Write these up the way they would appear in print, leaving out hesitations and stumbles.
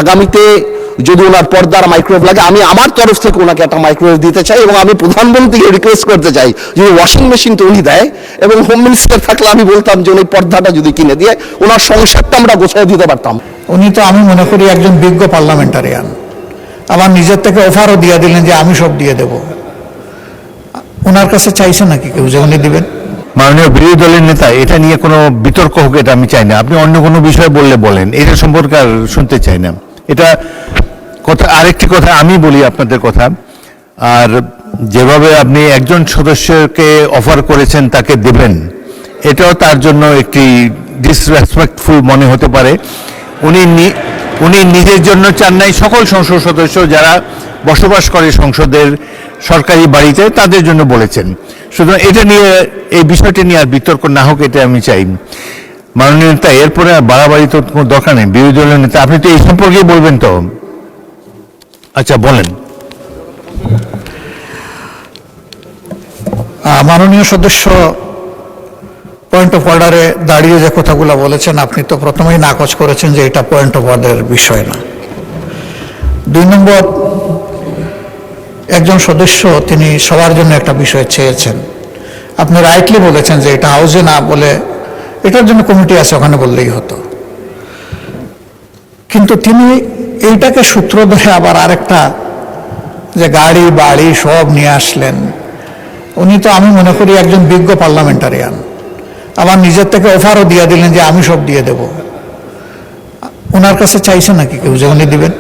আগামীতে যদি ওনার পর্দার মাইক্রোওয়েভ লাগে, আমি আমার তরফ থেকে ওনাকে একটা মাইক্রোওয়েভ দিতে চাই, এবং আমি প্রধানমন্ত্রীকে রিকোয়েস্ট করতে চাই যদি ওয়াশিং মেশিনটা উনি দেয়, এবং হোম মিনিস্টার থাকলে আমি বলতাম যে উনি পর্দাটা যদি কিনে দিয়ে ওনার সংসারটা আমরা গোছায় দিতে পারতাম। উনি তো আমি মনে করি একজন বিজ্ঞ পার্লামেন্টারিয়ান। আবার নিজের থেকে অফারও দিয়ে দিলেন যে আমি সব দিয়ে দেব। ওনার কাছে চাইছে নাকি কেউ যে উনি দিবেন? মাননীয় বিরোধী দলের নেতা, এটা নিয়ে কোনো বিতর্ক হোক এটা আমি চাই না। আপনি অন্য কোনো বিষয় বললে বলেন, এটা সম্পর্কে আর শুনতে চাই না। এটা কথা, আরেকটি কথা আমি বলি আপনাদের কথা, আর যেভাবে আপনি একজন সদস্যকে অফার করেছেন তাকে দেবেন, এটাও তার জন্য একটি ডিসরেসপেক্টফুল মনে হতে পারে। উনি নিজের জন্য চান নাই, সকল সংসদ সদস্য যারা বসবাস করে সংসদের সরকারি বাড়িতে তাদের জন্য বলেছেন। সুতরাং এটা নিয়ে, এই বিষয়টি নিয়ে আর বিতর্ক না হোক, এটা আমি চাই। মাননীয় নেতা, এরপরে আর বাড়াবাড়ি তো কোনো দরকার নেই। বিরোধী দলের নেতা, আপনি তো এই সম্পর্কেই বলবেন তো? আচ্ছা, বলেন। মাননীয় সদস্য পয়েন্ট অফ অর্ডারে দাঁড়িয়ে যে কথাগুলো বলেছেন, আপনি তো প্রথমেই নাকচ করেছেন যে এটা পয়েন্ট অফ অর্ডারের বিষয় না। 2 নম্বর, একজন সদস্য তিনি সবার জন্য একটা বিষয় চেয়েছেন। আপনি রাইটলি বলেছেন যে এটা হাউসে না বলে এটার জন্য কমিটি আছে, ওখানে বললেই হতো। কিন্তু তিনি এইটাকে সূত্র ধরে আবার আরেকটা, যে গাড়ি বাড়ি সব নিয়ে আসলেন। উনি তো আমি মনে করি একজন বিজ্ঞ পার্লামেন্টারিয়ান। আবার নিজের থেকে অফারও দিয়ে দিলেন যে আমি সব দিয়ে দেব। ওনার কাছে চাইছে নাকি কেউ যে উনি দিবেন?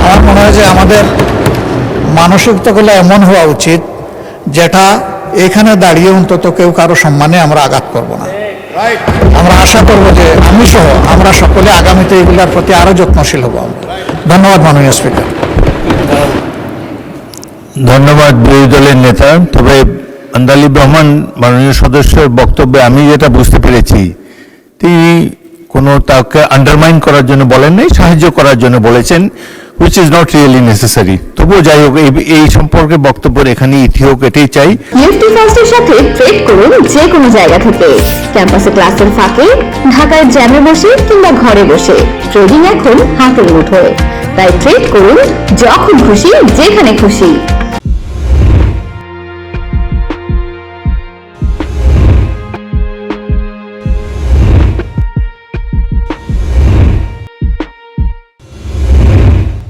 আমার মনে হয় যে আমাদের মানসিকতাগুলো এমন হওয়া উচিত যেটা এখানে দাঁড়িয়ে অন্তত কেউ কারো সম্মানে আমরা আঘাত করব না। আমরা আশা করব যে আমি সহ আমরা সকলে আগামীতে এগুলোর প্রতি আরো যত্নশীল হব। ধন্যবাদ মাননীয় স্পিকার। ধন্যবাদ বিরোধী দলের নেতা। তবে আন্দালিব রহমান মাননীয় সদস্যের বক্তব্যে আমি যেটা বুঝতে পেরেছি, তিনি কোনো তাকে আন্ডারমাইন করার জন্য বলেন নাই, সাহায্য করার জন্য বলেছেন, which is not really necessary। তবুও যাই হোক, এই সম্পর্কে বক্তব্য এখানে ইতি হোক, এটাই চাই। ইউটি ফার্স্টের সাথে ট্রেড করুন যে কোনো জায়গা থেকে, ক্যাম্পাসে ক্লাসের ফাঁকে, ঢাকায় জ্যামে বসে কিংবা ঘরে বসে। ট্রেডিং এখন হাতের মুঠোয়, তাই ট্রেড করুন যখন খুশি, যেখানে খুশি।